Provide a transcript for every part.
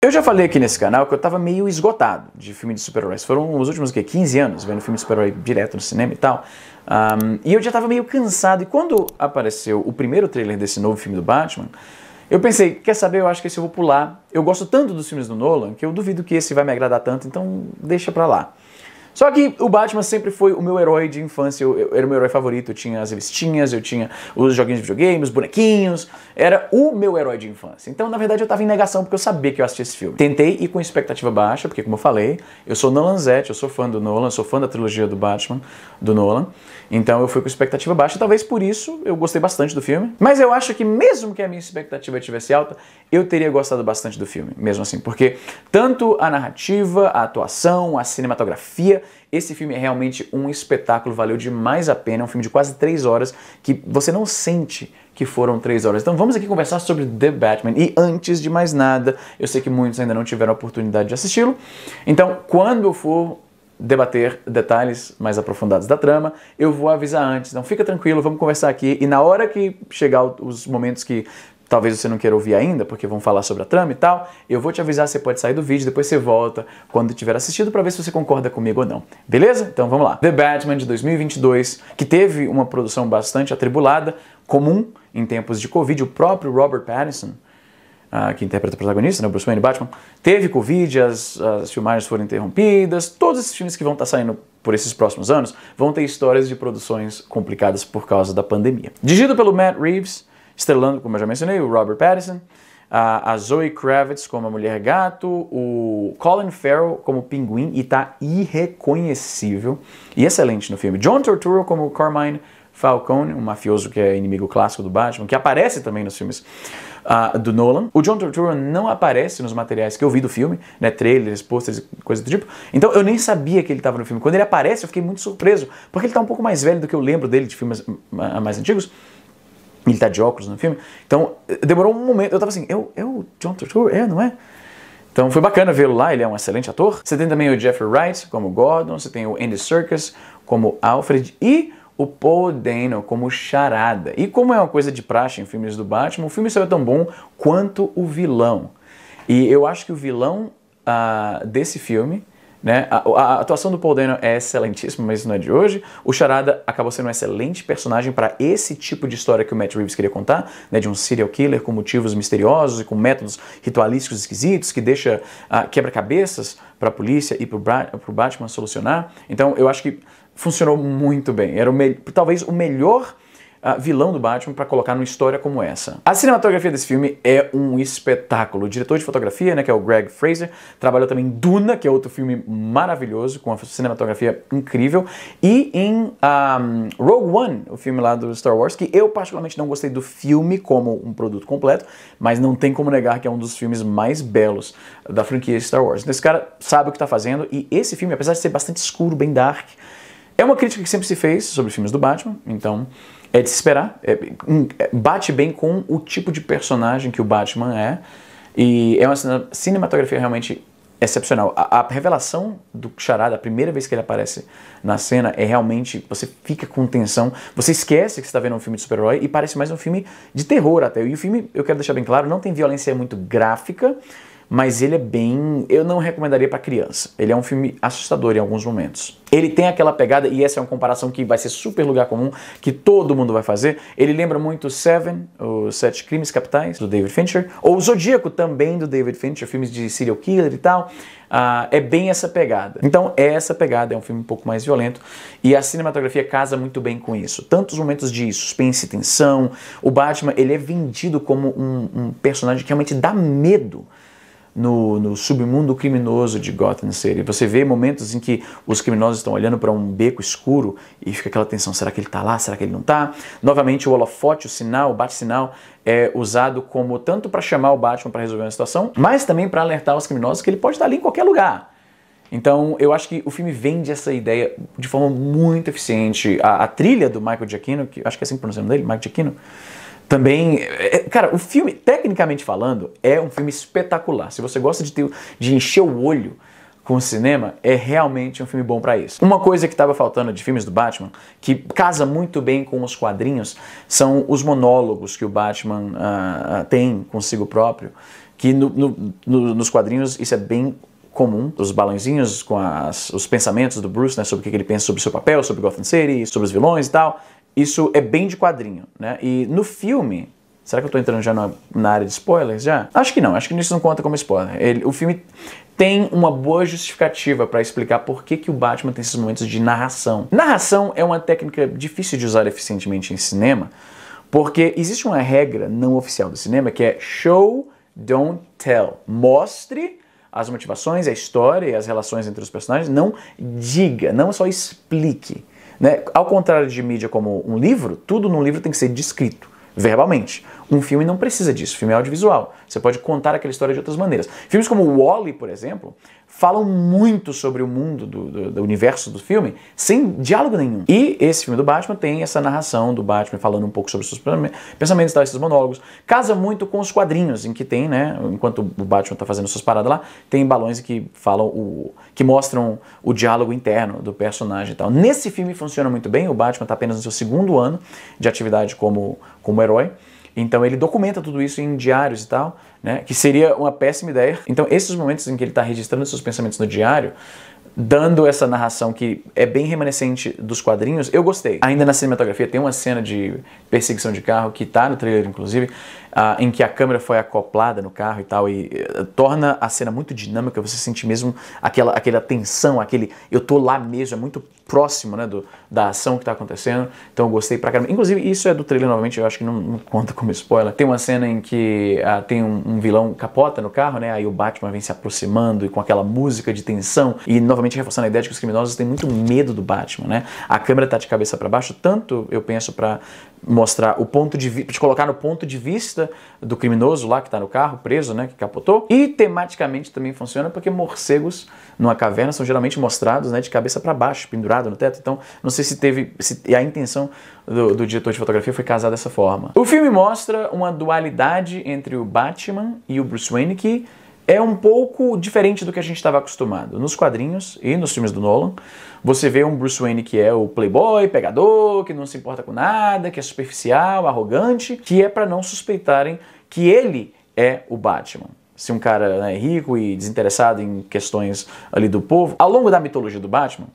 Eu já falei aqui nesse canal que eu tava meio esgotado de filme de super-heróis. Foram os últimos 15 anos vendo filme de super-herói direto no cinema e tal. E eu já tava meio cansado. E quando apareceu o primeiro trailer desse novo filme do Batman, eu pensei, quer saber, eu acho que esse eu vou pular. Eu gosto tanto dos filmes do Nolan que eu duvido que esse vai me agradar tanto, então deixa pra lá. Só que o Batman sempre foi o meu herói de infância, eu era o meu herói favorito, eu tinha as revistinhas, eu tinha os joguinhos de videogame, os bonequinhos, era o meu herói de infância. Então, na verdade, eu tava em negação porque eu sabia que eu assistia esse filme. Tentei ir com expectativa baixa, porque como eu falei, eu sou Nolanzete, eu sou fã do Nolan, eu sou fã da trilogia do Batman, do Nolan, então eu fui com expectativa baixa, talvez por isso eu gostei bastante do filme, mas eu acho que mesmo que a minha expectativa tivesse alta, eu teria gostado bastante do filme, mesmo assim, porque tanto a narrativa, a atuação, a cinematografia, esse filme é realmente um espetáculo, valeu demais a pena, é um filme de quase 3 horas, que você não sente que foram 3 horas. Então vamos aqui conversar sobre The Batman, e antes de mais nada, eu sei que muitos ainda não tiveram a oportunidade de assisti-lo, então quando eu for debater detalhes mais aprofundados da trama, eu vou avisar antes, então fica tranquilo, vamos conversar aqui, e na hora que chegar os momentos que talvez você não queira ouvir ainda, porque vão falar sobre a trama e tal, eu vou te avisar, você pode sair do vídeo, depois você volta quando tiver assistido pra ver se você concorda comigo ou não. Beleza? Então vamos lá. The Batman de 2022, que teve uma produção bastante atribulada, comum em tempos de Covid, o próprio Robert Pattinson, que interpreta o protagonista, né, o Bruce Wayne Batman, teve Covid, as filmagens foram interrompidas, todos esses filmes que vão estar saindo por esses próximos anos vão ter histórias de produções complicadas por causa da pandemia. Dirigido pelo Matt Reeves, estrelando, como eu já mencionei, o Robert Pattinson, a Zoe Kravitz como a Mulher Gato, o Colin Farrell como Pinguim, e tá irreconhecível e excelente no filme. John Turturro como Carmine Falcone, um mafioso que é inimigo clássico do Batman, que aparece também nos filmes do Nolan. O John Turturro não aparece nos materiais que eu vi do filme, né, trailers, posters e coisa do tipo, então eu nem sabia que ele estava no filme. Quando ele aparece eu fiquei muito surpreso, porque ele tá um pouco mais velho do que eu lembro dele de filmes mais antigos. Ele tá de óculos no filme. Então, demorou um momento. Eu tava assim, é o John Turturro? Não é? Então, foi bacana vê-lo lá. Ele é um excelente ator. Você tem também o Jeffrey Wright como Gordon. Você tem o Andy Serkis como Alfred. E o Paul Dano como Charada. E como é uma coisa de praxe em filmes do Batman, o filme saiu tão bom quanto o vilão. E eu acho que o vilão desse filme, né, a atuação do Paul Dano é excelentíssima, mas isso não é de hoje. O Charada acabou sendo um excelente personagem para esse tipo de história que o Matt Reeves queria contar, né, de um serial killer com motivos misteriosos e com métodos ritualísticos esquisitos, que deixa quebra-cabeças para a polícia e para o Batman solucionar. Então eu acho que funcionou muito bem. Era talvez o melhor vilão do Batman para colocar numa história como essa. A cinematografia desse filme é um espetáculo. O diretor de fotografia, né, que é o Greg Fraser, trabalhou também em Duna, que é outro filme maravilhoso, com uma cinematografia incrível, e em Rogue One, o filme lá do Star Wars, que eu particularmente não gostei do filme como um produto completo, mas não tem como negar que é um dos filmes mais belos da franquia Star Wars. Então esse cara sabe o que está fazendo, e esse filme, apesar de ser bastante escuro, bem dark, é uma crítica que sempre se fez sobre filmes do Batman, então é de se esperar, bate bem com o tipo de personagem que o Batman é, e é uma cinematografia realmente excepcional. A revelação do Charada, a primeira vez que ele aparece na cena, é realmente, você fica com tensão, você esquece que você está vendo um filme de super-herói e parece mais um filme de terror até. E o filme, eu quero deixar bem claro, não tem violência muito gráfica, mas ele é bem... eu não recomendaria para criança. Ele é um filme assustador em alguns momentos. Ele tem aquela pegada, e essa é uma comparação que vai ser super lugar comum, que todo mundo vai fazer. Ele lembra muito Seven, os 7 Crimes Capitais, do David Fincher, ou o Zodíaco, também do David Fincher, filmes de serial killer e tal. É bem essa pegada. Então é essa pegada, é um filme um pouco mais violento, e a cinematografia casa muito bem com isso. Tantos momentos de suspense e tensão. O Batman, ele é vendido como um personagem que realmente dá medo no submundo criminoso de Gotham City. Você vê momentos em que os criminosos estão olhando para um beco escuro e fica aquela tensão, será que ele está lá, será que ele não está? Novamente o holofote, o sinal, o bate-sinal é usado como tanto para chamar o Batman para resolver uma situação, mas também para alertar os criminosos que ele pode estar ali em qualquer lugar. Então eu acho que o filme vende essa ideia de forma muito eficiente. A trilha do Michael Giacchino, que acho que é assim que pronuncia o nome dele, Michael Giacchino, também, cara, o filme, tecnicamente falando, é um filme espetacular. Se você gosta de encher o olho com o cinema, é realmente um filme bom para isso. Uma coisa que estava faltando de filmes do Batman, que casa muito bem com os quadrinhos, são os monólogos que o Batman tem consigo próprio, que nos quadrinhos isso é bem comum, os balãozinhos com os pensamentos do Bruce, né, sobre o que ele pensa sobre o seu papel, sobre Gotham City, sobre os vilões e tal. Isso é bem de quadrinho, né? E no filme, será que eu tô entrando já na área de spoilers já? Acho que não, acho que isso não conta como spoiler. O filme tem uma boa justificativa para explicar por que o Batman tem esses momentos de narração. Narração é uma técnica difícil de usar eficientemente em cinema, porque existe uma regra não oficial do cinema que é show, don't tell. Mostre as motivações, a história e as relações entre os personagens, não diga, não só explique. Né? Ao contrário de mídia como um livro, tudo num livro tem que ser descrito, verbalmente. Um filme não precisa disso, filme é audiovisual. Você pode contar aquela história de outras maneiras. Filmes como Wall-E, por exemplo, falam muito sobre o mundo do universo do filme, sem diálogo nenhum. E esse filme do Batman tem essa narração do Batman falando um pouco sobre os seus pensamentos, tal, esses monólogos. Casa muito com os quadrinhos, em que tem, né, enquanto o Batman está fazendo suas paradas lá, tem balões que falam, que mostram o diálogo interno do personagem e tal. Nesse filme funciona muito bem, o Batman está apenas no seu 2º ano de atividade como herói. Então ele documenta tudo isso em diários e tal, né? Que seria uma péssima ideia. Então esses momentos em que ele está registrando seus pensamentos no diário, dando essa narração que é bem remanescente dos quadrinhos, eu gostei. Ainda na cinematografia tem uma cena de perseguição de carro, que tá no trailer inclusive, em que a câmera foi acoplada no carro e tal, e torna a cena muito dinâmica, você sente mesmo aquela tensão, eu tô lá mesmo, é muito próximo, né, da ação que tá acontecendo, então eu gostei pra caramba. Inclusive, isso é do trailer novamente, eu acho que não conta como spoiler. Tem uma cena em que tem um vilão capota no carro, né, aí o Batman vem se aproximando e com aquela música de tensão, e novamente reforçando a ideia de que os criminosos têm muito medo do Batman, né. A câmera tá de cabeça pra baixo, tanto, eu penso, pra mostrar o ponto de vista, te colocar no ponto de vista do criminoso lá que tá no carro, preso, né, que capotou. E tematicamente também funciona porque morcegos numa caverna são geralmente mostrados, né, de cabeça para baixo, pendurado no teto. Então, não sei se a intenção do diretor de fotografia foi casar dessa forma. O filme mostra uma dualidade entre o Batman e o Bruce Wayne que é um pouco diferente do que a gente estava acostumado. Nos quadrinhos e nos filmes do Nolan, você vê um Bruce Wayne que é o playboy, pegador, que não se importa com nada, que é superficial, arrogante, que é para não suspeitarem que ele é o Batman. Se um cara, né, rico e desinteressado em questões ali do povo. Ao longo da mitologia do Batman,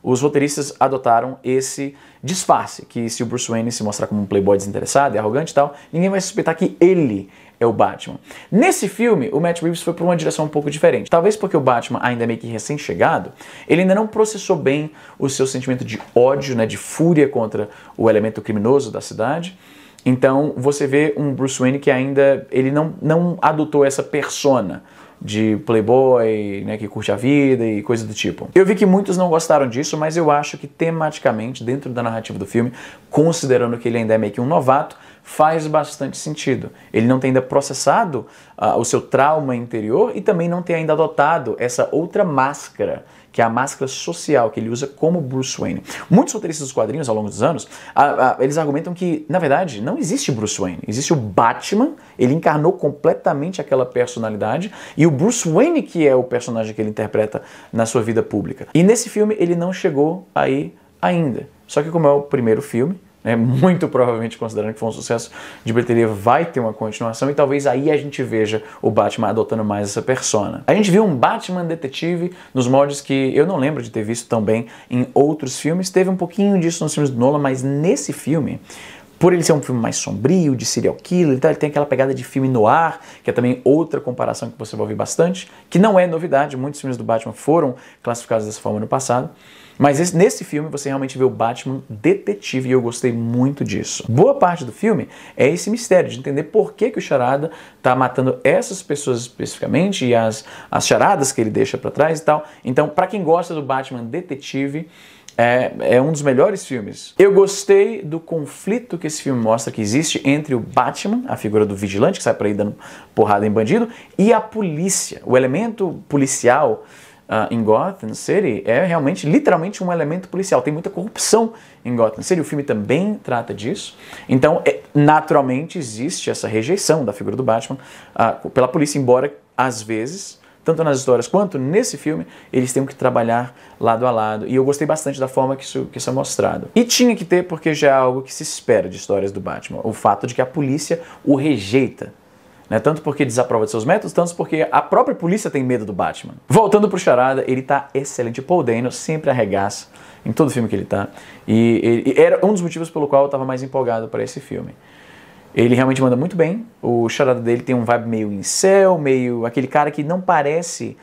os roteiristas adotaram esse disfarce, que se o Bruce Wayne se mostrar como um playboy desinteressado e arrogante e tal, ninguém vai suspeitar que ele é o Batman. Nesse filme, o Matt Reeves foi por uma direção um pouco diferente. Talvez porque o Batman ainda é meio que recém-chegado, ele ainda não processou bem o seu sentimento de ódio, né, de fúria contra o elemento criminoso da cidade. Então você vê um Bruce Wayne que ainda ele não adotou essa persona de playboy, né, que curte a vida e coisa do tipo. Eu vi que muitos não gostaram disso, mas eu acho que tematicamente, dentro da narrativa do filme, considerando que ele ainda é meio que um novato, faz bastante sentido. Ele não tem ainda processado o seu trauma interior e também não tem ainda adotado essa outra máscara, que é a máscara social que ele usa como Bruce Wayne. Muitos roteiristas dos quadrinhos, ao longo dos anos, eles argumentam que, na verdade, não existe Bruce Wayne. Existe o Batman, ele encarnou completamente aquela personalidade, e o Bruce Wayne que é o personagem que ele interpreta na sua vida pública. E nesse filme ele não chegou aí ainda. Só que como é o primeiro filme, muito provavelmente, considerando que foi um sucesso de bilheteria, vai ter uma continuação e talvez aí a gente veja o Batman adotando mais essa persona. A gente viu um Batman detetive nos moldes que eu não lembro de ter visto tão bem em outros filmes. Teve um pouquinho disso nos filmes do Nolan, mas nesse filme, por ele ser um filme mais sombrio, de serial killer, ele tem aquela pegada de filme noir, que é também outra comparação que você vai ouvir bastante, que não é novidade, muitos filmes do Batman foram classificados dessa forma no passado. Mas nesse filme você realmente vê o Batman detetive e eu gostei muito disso. Boa parte do filme é esse mistério de entender por que o Charada tá matando essas pessoas especificamente e as charadas que ele deixa pra trás e tal. Então, pra quem gosta do Batman detetive, é um dos melhores filmes. Eu gostei do conflito que esse filme mostra que existe entre o Batman, a figura do vigilante que sai por aí dando porrada em bandido, e a polícia. O elemento policial em Gotham City é realmente, literalmente, um elemento policial. Tem muita corrupção em Gotham City, o filme também trata disso. Então, naturalmente, existe essa rejeição da figura do Batman pela polícia, embora, às vezes, tanto nas histórias quanto nesse filme, eles têm que trabalhar lado a lado. E eu gostei bastante da forma que isso é mostrado. E tinha que ter, porque já é algo que se espera de histórias do Batman. O fato de que a polícia o rejeita. né? Tanto porque desaprova de seus métodos, tanto porque a própria polícia tem medo do Batman. Voltando pro Charada, ele tá excelente. Paul Dano sempre arregaça em todo filme que ele tá. E era um dos motivos pelo qual eu tava mais empolgado para esse filme. Ele realmente manda muito bem. O Charada dele tem um vibe meio incel, meio aquele cara que não parece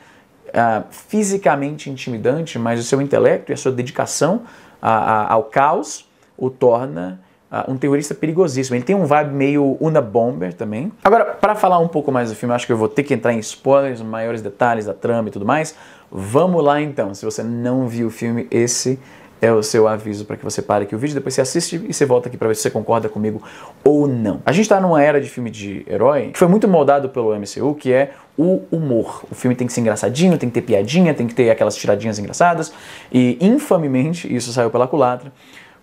fisicamente intimidante, mas o seu intelecto e a sua dedicação ao caos o torna um terrorista perigosíssimo. Ele tem um vibe meio Unabomber também. Agora, para falar um pouco mais do filme, eu acho que eu vou ter que entrar em spoilers, maiores detalhes da trama e tudo mais. Vamos lá então. Se você não viu o filme, esse é o seu aviso para que você pare aqui o vídeo, depois você assiste e você volta aqui para ver se você concorda comigo ou não. A gente está numa era de filme de herói que foi muito moldado pelo MCU, que é o humor. O filme tem que ser engraçadinho, tem que ter piadinha, tem que ter aquelas tiradinhas engraçadas, e infamemente isso saiu pela culatra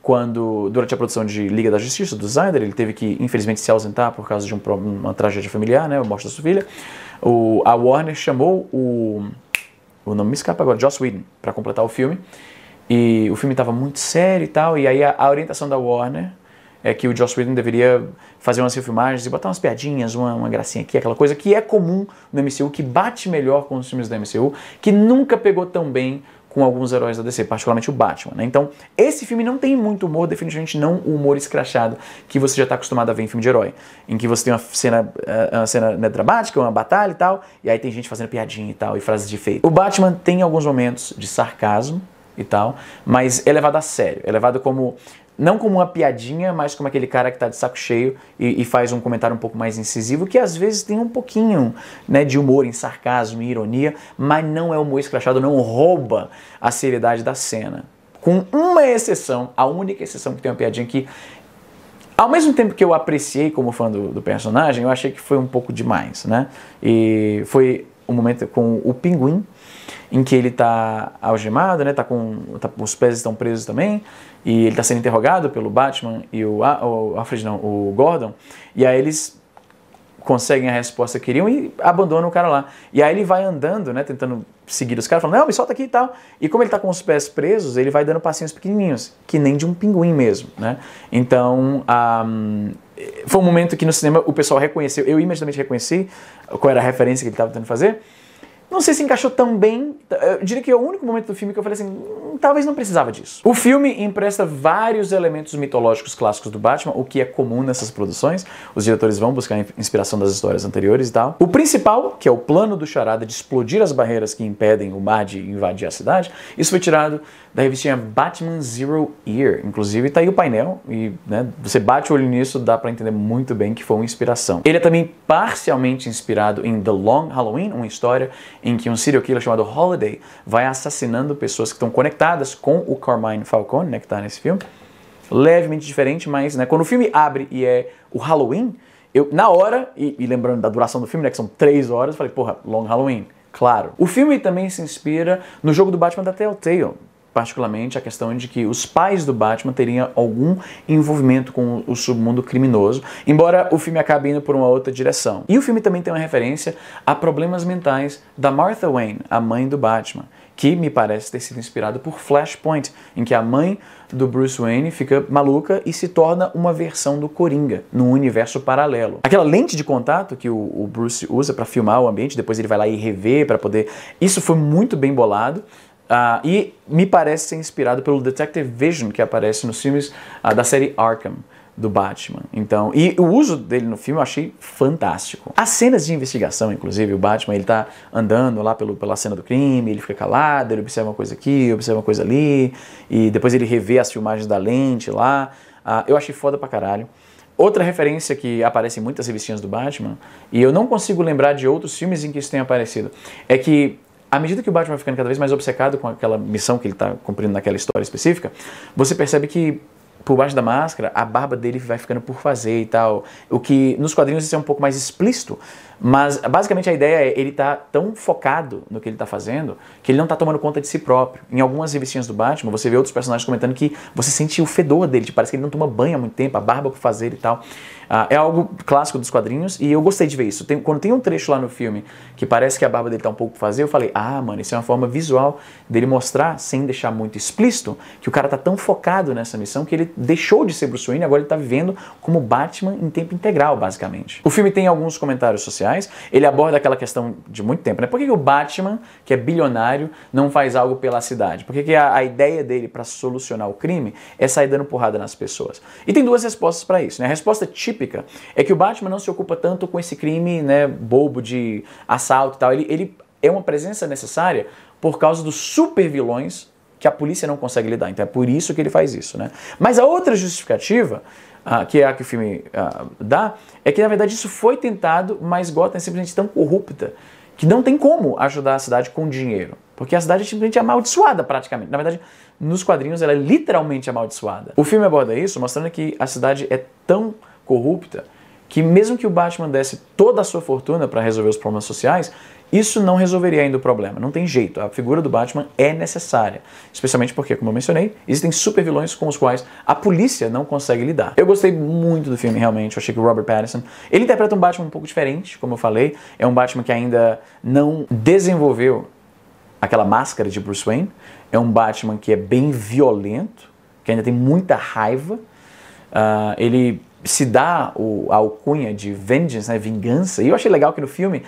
quando, durante a produção de Liga da Justiça, do Snyder, ele teve que, infelizmente, se ausentar por causa de uma tragédia familiar, né, a morte da sua filha. A Warner chamou o nome me escapa agora, Joss Whedon, para completar o filme. E o filme estava muito sério e tal, e aí a orientação da Warner é que o Joss Whedon deveria fazer umas refilmagens e botar umas piadinhas, uma gracinha aqui, aquela coisa que é comum no MCU, que bate melhor com os filmes da MCU, que nunca pegou tão bem com alguns heróis da DC, particularmente o Batman, né? Então, esse filme não tem muito humor, definitivamente não o humor escrachado que você já está acostumado a ver em filme de herói, em que você tem uma cena né, dramática, uma batalha e tal, e aí tem gente fazendo piadinha e tal, e frases de efeito. O Batman tem alguns momentos de sarcasmo e tal, mas é levado a sério, é levado como, não como uma piadinha, mas como aquele cara que tá de saco cheio e faz um comentário um pouco mais incisivo, que às vezes tem um pouquinho, né, de humor, em sarcasmo e ironia, mas não é humor escrachado, não rouba a seriedade da cena. Com uma exceção, a única exceção que tem uma piadinha que, ao mesmo tempo que eu apreciei como fã do personagem, eu achei que foi um pouco demais, né? E foi um momento com o Pinguim, em que ele tá algemado, né? Os pés estão presos também, e ele está sendo interrogado pelo Batman e o Gordon, e aí eles conseguem a resposta que queriam e abandonam o cara lá. E aí ele vai andando, né, tentando seguir os caras, falando, não, me solta aqui e tal. E como ele tá com os pés presos, ele vai dando passinhos pequenininhos, que nem de um pinguim mesmo, né? Então, foi um momento que no cinema o pessoal reconheceu, eu imediatamente reconheci qual era a referência que ele estava tentando fazer. Não sei se encaixou tão bem, eu diria que é o único momento do filme que eu falei assim, talvez não precisava disso. O filme empresta vários elementos mitológicos clássicos do Batman, o que é comum nessas produções. Os diretores vão buscar inspiração das histórias anteriores e tal. O principal, que é o plano do Charada de explodir as barreiras que impedem o mar de invadir a cidade, isso foi tirado da revistinha Batman Zero Year. Inclusive tá aí o painel e, né, você bate o olho nisso, dá pra entender muito bem que foi uma inspiração. Ele é também parcialmente inspirado em The Long Halloween, uma história em que um serial killer chamado Holiday vai assassinando pessoas que estão conectadas com o Carmine Falcone, né, que tá nesse filme. Levemente diferente, mas, né, quando o filme abre e é o Halloween, eu, na hora, e lembrando da duração do filme, né, que são 3 horas, eu falei, porra, Long Halloween, claro. O filme também se inspira no jogo do Batman da Telltale, particularmente a questão de que os pais do Batman teriam algum envolvimento com o submundo criminoso, embora o filme acabe indo por uma outra direção. E o filme também tem uma referência a problemas mentais da Martha Wayne, a mãe do Batman, que me parece ter sido inspirado por Flashpoint, em que a mãe do Bruce Wayne fica maluca e se torna uma versão do Coringa, num universo paralelo. Aquela lente de contato que o Bruce usa para filmar o ambiente, depois ele vai lá e rever para poder... Isso foi muito bem bolado. E me parece ser inspirado pelo Detective Vision que aparece nos filmes da série Arkham do Batman. Então, e o uso dele no filme eu achei fantástico. As cenas de investigação, inclusive, o Batman ele tá andando lá pela cena do crime, ele fica calado, ele observa uma coisa aqui, observa uma coisa ali, e depois ele revê as filmagens da lente lá. Eu achei foda pra caralho. Outra referência que aparece em muitas revistinhas do Batman, e eu não consigo lembrar de outros filmes em que isso tenha aparecido, é que à medida que o Batman vai ficando cada vez mais obcecado com aquela missão que ele está cumprindo naquela história específica, você percebe que por baixo da máscara, a barba dele vai ficando por fazer e tal. O que nos quadrinhos isso é um pouco mais explícito, mas basicamente a ideia é ele tá tão focado no que ele tá fazendo que ele não tá tomando conta de si próprio. Em algumas revistinhas do Batman, você vê outros personagens comentando que você sente o fedor dele, parece que ele não toma banho há muito tempo, a barba por fazer e tal. É algo clássico dos quadrinhos e eu gostei de ver isso. Quando tem um trecho lá no filme que parece que a barba dele tá um pouco por fazer, eu falei, mano, isso é uma forma visual dele mostrar, sem deixar muito explícito, que o cara tá tão focado nessa missão que ele deixou de ser Bruce Wayne, agora ele tá vivendo como Batman em tempo integral, basicamente. O filme tem alguns comentários sociais, ele aborda aquela questão de muito tempo, né? Por que o Batman, que é bilionário, não faz algo pela cidade? Por que a ideia dele para solucionar o crime é sair dando porrada nas pessoas? E tem duas respostas para isso, né? A resposta típica é que o Batman não se ocupa tanto com esse crime, né, bobo de assalto e tal. Ele é uma presença necessária por causa dos super vilões que a polícia não consegue lidar. Então é por isso que ele faz isso, né? Mas a outra justificativa, que é a que o filme dá, é que na verdade isso foi tentado, mas Gotham é simplesmente tão corrupta que não tem como ajudar a cidade com dinheiro. Porque a cidade é simplesmente amaldiçoada praticamente. Na verdade, nos quadrinhos ela é literalmente amaldiçoada. O filme aborda isso, mostrando que a cidade é tão corrupta que mesmo que o Batman desse toda a sua fortuna para resolver os problemas sociais, isso não resolveria ainda o problema. Não tem jeito. A figura do Batman é necessária. Especialmente porque, como eu mencionei, existem super vilões com os quais a polícia não consegue lidar. Eu gostei muito do filme, realmente. Eu achei que o Robert Pattinson, ele interpreta um Batman um pouco diferente, como eu falei. É um Batman que ainda não desenvolveu aquela máscara de Bruce Wayne. É um Batman que é bem violento, que ainda tem muita raiva. Ele se dá a alcunha de vengeance, né, vingança, e eu achei legal que no filme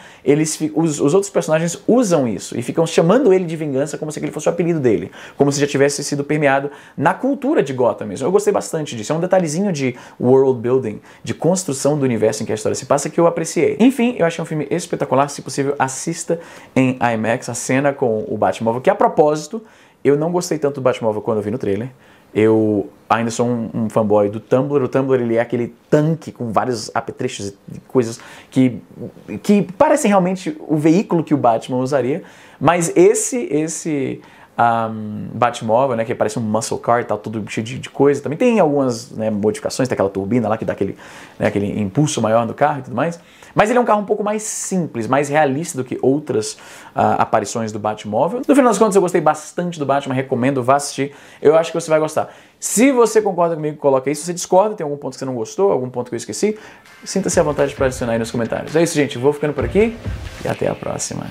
os outros personagens usam isso e ficam chamando ele de vingança como se ele fosse o apelido dele, como se já tivesse sido permeado na cultura de Gotham mesmo. Eu gostei bastante disso, é um detalhezinho de world building, de construção do universo em que a história se passa que eu apreciei. Enfim, eu achei um filme espetacular, se possível assista em IMAX a cena com o Batmóvel, que a propósito, eu não gostei tanto do Batmóvel quando eu vi no trailer. Eu ainda sou um fanboy do Tumblr. O Tumblr ele é aquele tanque com vários apetrechos e coisas que parecem realmente o veículo que o Batman usaria. Mas esse Batmóvel, né, que parece um muscle car e tal, tudo cheio de coisa, também tem algumas, né, modificações, tem aquela turbina lá que dá aquele impulso maior no carro e tudo mais. Mas ele é um carro um pouco mais simples, mais realista do que outras aparições do Batmóvel. No final das contas, eu gostei bastante do Batman, recomendo, vá assistir. Eu acho que você vai gostar. Se você concorda comigo, coloca aí. Se você discorda, tem algum ponto que você não gostou, algum ponto que eu esqueci, sinta-se à vontade para adicionar aí nos comentários. É isso, gente. Eu vou ficando por aqui e até a próxima.